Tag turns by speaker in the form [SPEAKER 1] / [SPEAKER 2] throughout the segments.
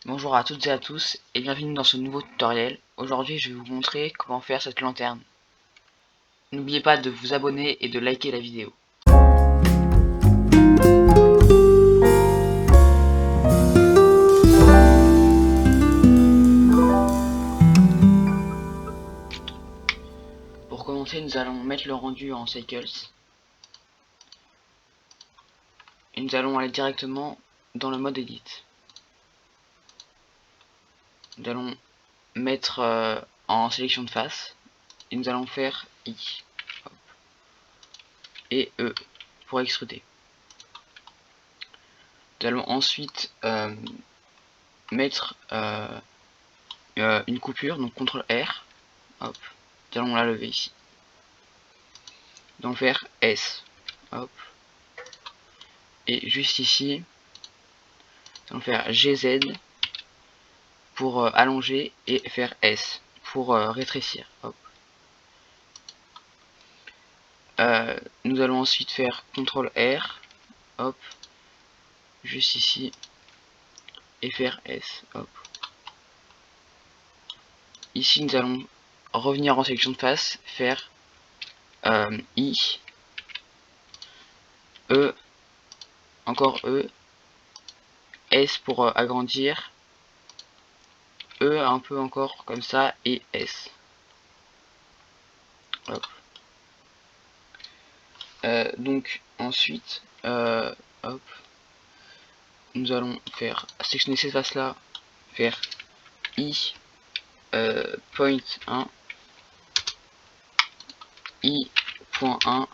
[SPEAKER 1] Bonjour à toutes et à tous et bienvenue dans ce nouveau tutoriel. Aujourd'hui je vais vous montrer comment faire cette lanterne. N'oubliez pas de vous abonner et de liker la vidéo. Pour commencer, nous allons mettre le rendu en cycles et nous allons aller directement dans le mode edit. Nous allons mettre en sélection de face et nous allons faire I et E pour extruder. Nous allons ensuite mettre une coupure, donc CTRL R, hop, nous allons la lever ici. Nous allons faire S, hop, et juste ici, nous allons faire GZ pour allonger et faire S pour rétrécir, hop. Nous allons ensuite faire CTRL R, hop, juste ici, et faire S, hop. Ici, nous allons revenir en sélection de face, faire I, E, encore E, S pour agrandir, E un peu encore comme ça, et S. Hop. Donc ensuite, hop, nous allons faire sélectionner cette face là, faire I, point 1, I, point 1,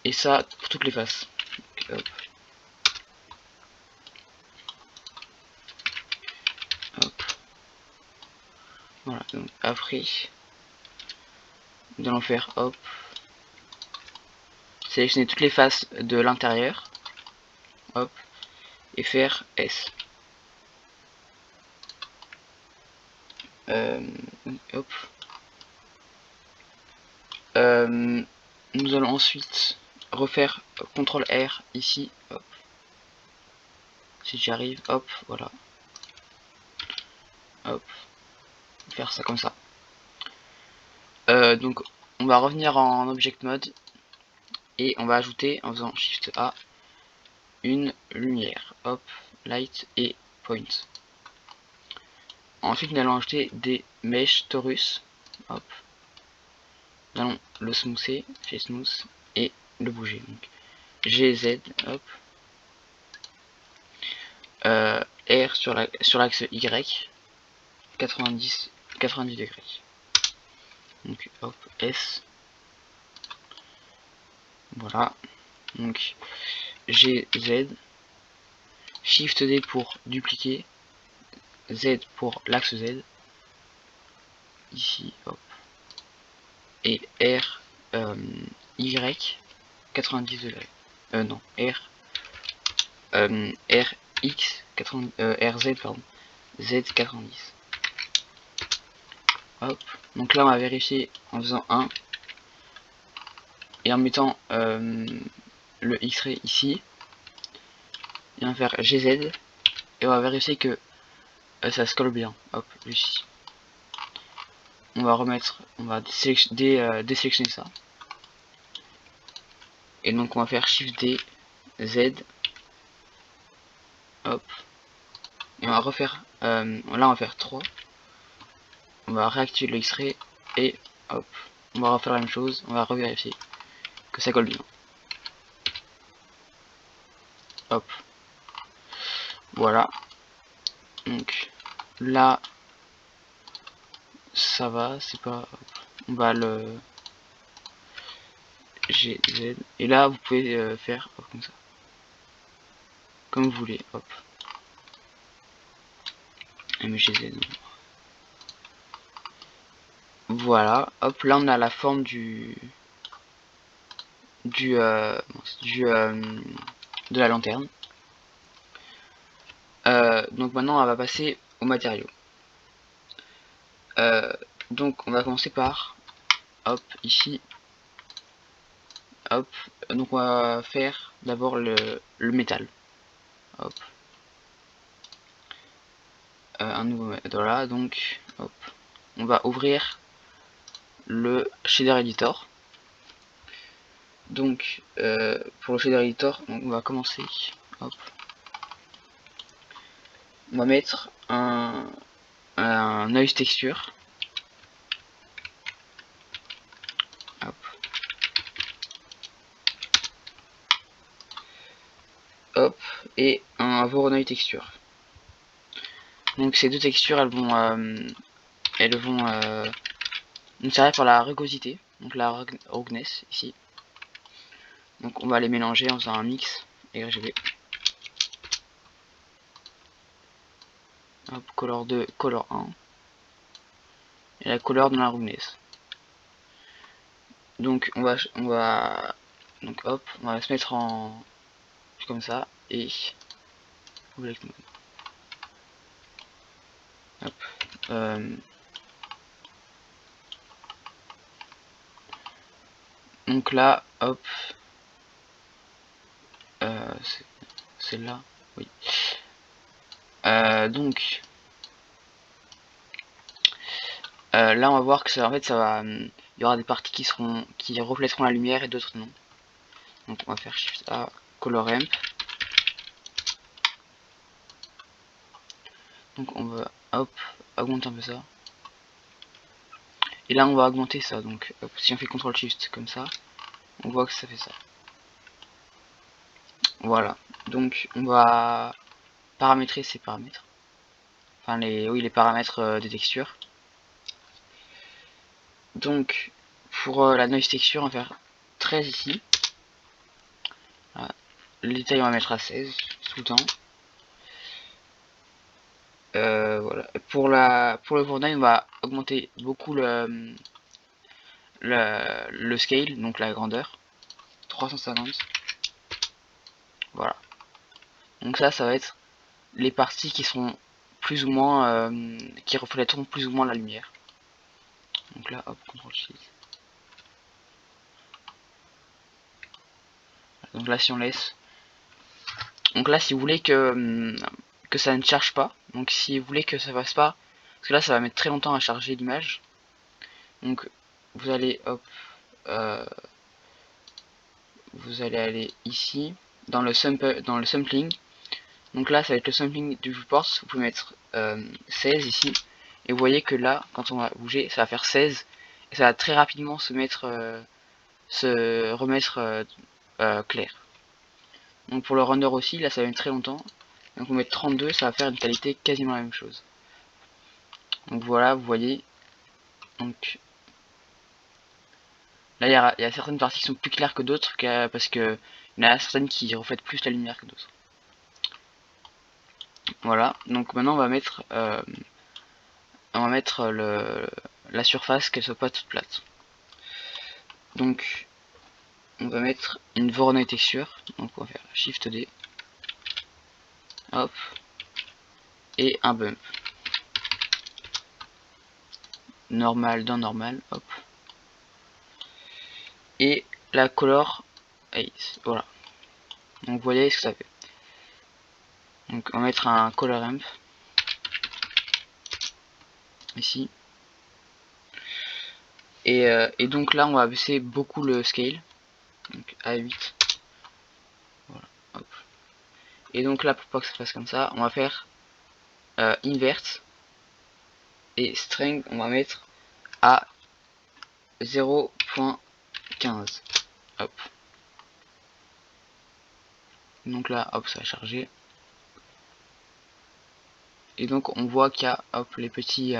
[SPEAKER 1] et ça pour toutes les faces. Hop. Hop. Voilà, donc après, nous allons faire hop, sélectionner toutes les faces de l'intérieur, hop, et faire S. Hop. Nous allons ensuite refaire CTRL R ici, hop. Si j'y arrive, hop, voilà. Hop, faire ça comme ça. Donc on va revenir en Object Mode et on va ajouter en faisant Shift A une lumière, hop, light et point. Ensuite nous allons ajouter des mèches torus, hop. Nous allons le smoother, chez smooth, et le bouger. Donc GZ, hop. R sur l'axe Y, 90 degrés. Donc hop, S. Voilà. Donc GZ. Shift D pour dupliquer. Z pour l'axe Z. Ici, hop. Et R Y 90 degrés. Non, R RX 80, RZ pardon. Z 90. Hop. Donc là on va vérifier en faisant 1 et en mettant le X-ray ici. Et on va faire GZ et on va vérifier que ça se colle bien. Hop, ici. On va remettre, on va désélectionner ça. Et donc on va faire Shift D, Z, hop. Et on va refaire, là on va faire 3. On va réactiver le X-ray et hop. On va refaire la même chose, on va revérifier que ça colle bien. Hop. Voilà. Donc là ça va, c'est pas. On va le GZ. Et là vous pouvez faire hop, comme ça. Comme vous voulez, hop. MGZ. Voilà, hop, là on a la forme de la lanterne. Donc maintenant on va passer au matériau. Donc on va commencer par hop ici, hop. Donc on va faire d'abord le métal, hop. un nouveau voilà, donc hop, on va ouvrir le shader editor. Donc pour le shader editor, on va commencer, hop, on va mettre un noise texture, hop, hop, et un Voronoi texture. Donc ces deux textures, elles vont nous servir pour la rugosité, donc la rugness ici. Donc on va les mélanger en faisant un mix RGB. Hop, color 2, color 1. Et la couleur de la rugness. Donc on va donc hop, on va se mettre en comme ça et hop, donc là, hop, c'est là, oui. Donc là on va voir que ça, en fait ça va, il y aura des parties qui reflèteront la lumière et d'autres non. Donc on va faire Shift A, Color Ramp. Donc on va hop, augmenter un peu ça. Et là on va augmenter ça, donc hop, si on fait CTRL SHIFT comme ça, on voit que ça fait ça. Voilà, donc on va paramétrer ces paramètres. Enfin les paramètres des textures. Donc pour la noise texture, on va faire 13 ici. Voilà. Le détail on va mettre à 16 tout le temps. Voilà. Pour le Voronoi, on va augmenter beaucoup le scale, donc la grandeur. 350. Voilà. Donc ça va être les parties qui seront plus ou moins qui reflèteront plus ou moins la lumière. Donc là, hop, CTRL SHIFT. Donc là, si on laisse. Donc là, si vous voulez que ça ne charge pas, donc si vous voulez que ça fasse pas, parce que là, ça va mettre très longtemps à charger l'image. Donc vous allez, hop, vous allez aller ici dans le sampling. Donc là, ça va être le sampling du viewport. Vous pouvez mettre 16 ici. Et vous voyez que là, quand on va bouger, ça va faire 16. Et ça va très rapidement se remettre clair. Donc pour le render aussi, là ça va mettre très longtemps. Donc on va mettre 32, ça va faire une qualité quasiment la même chose. Donc voilà, vous voyez. Donc là il y a certaines parties qui sont plus claires que d'autres, parce que il y en a certaines qui reflètent plus la lumière que d'autres. Voilà, donc maintenant on va mettre la surface, qu'elle soit pas toute plate. Donc on va mettre une Voronoi texture, donc on va faire Shift D, hop, et un bump. Normal dans normal, hop. Et la color 8, voilà. Donc vous voyez ce que ça fait. Donc on va mettre un color ramp ici. Et donc là on va baisser beaucoup le scale. Donc à 8. Voilà, hop. Et donc là pour pas que ça fasse comme ça, on va faire invert. Et strength on va mettre à 0.15. Hop. Donc là hop ça va charger. Et donc on voit qu'il y a hop les petits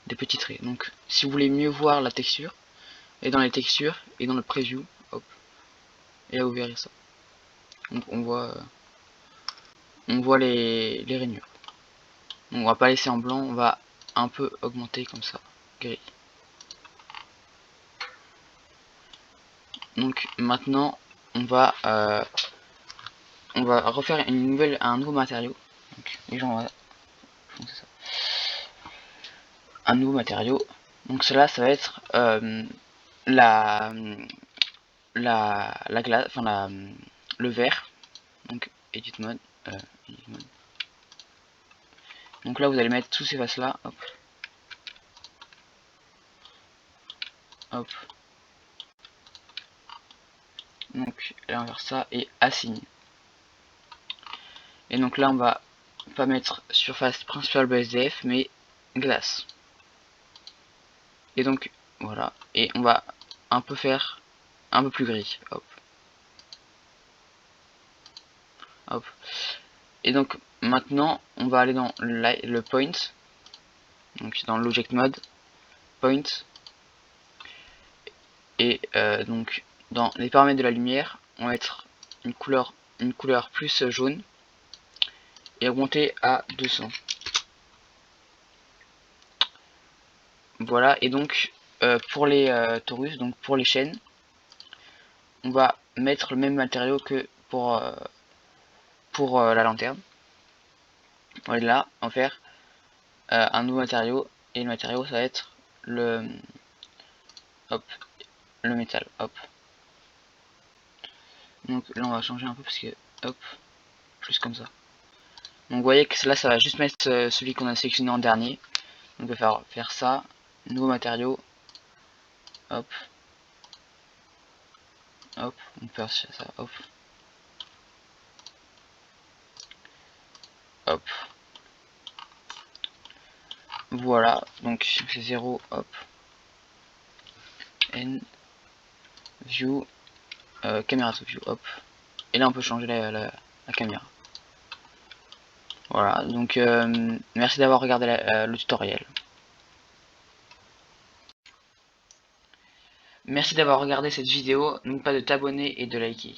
[SPEAKER 1] des petits traits. Donc si vous voulez mieux voir la texture, et dans les textures et dans le preview, hop, et là vous verrez ça. Donc on voit les rainures. Donc on va pas laisser en blanc, on va un peu augmenter comme ça, gris. Donc maintenant on va refaire un nouveau matériau. Donc les gens vont ça. Un nouveau matériau. Donc cela ça va être la glace, enfin le verre. Donc edit mode, Donc là vous allez mettre tous ces faces là, hop, hop. Donc là on va faire ça et assign. Et donc là on va pas mettre surface principale BSDF mais glace. Et donc voilà, et on va un peu faire un peu plus gris, hop, hop. Et donc maintenant on va aller dans le point, donc dans l'object mode, point, et donc dans les paramètres de la lumière, on va mettre une couleur plus jaune et augmenter à 200. Voilà, et donc pour les torus, donc pour les chaînes, on va mettre le même matériau que pour la lanterne. Voilà, on va faire un nouveau matériau, et le matériau ça va être le métal, hop. Donc là on va changer un peu parce que hop, plus comme ça. Donc vous voyez que là ça va juste mettre celui qu'on a sélectionné en dernier. Donc on va faire ça, nouveau matériau, hop, hop, on peut faire ça, hop, hop. Voilà, donc c'est 0, hop, n, view, caméra to view, hop. Et là on peut changer la caméra. Voilà, donc merci d'avoir regardé le tutoriel. Merci d'avoir regardé cette vidéo, n'oublie pas de t'abonner et de liker.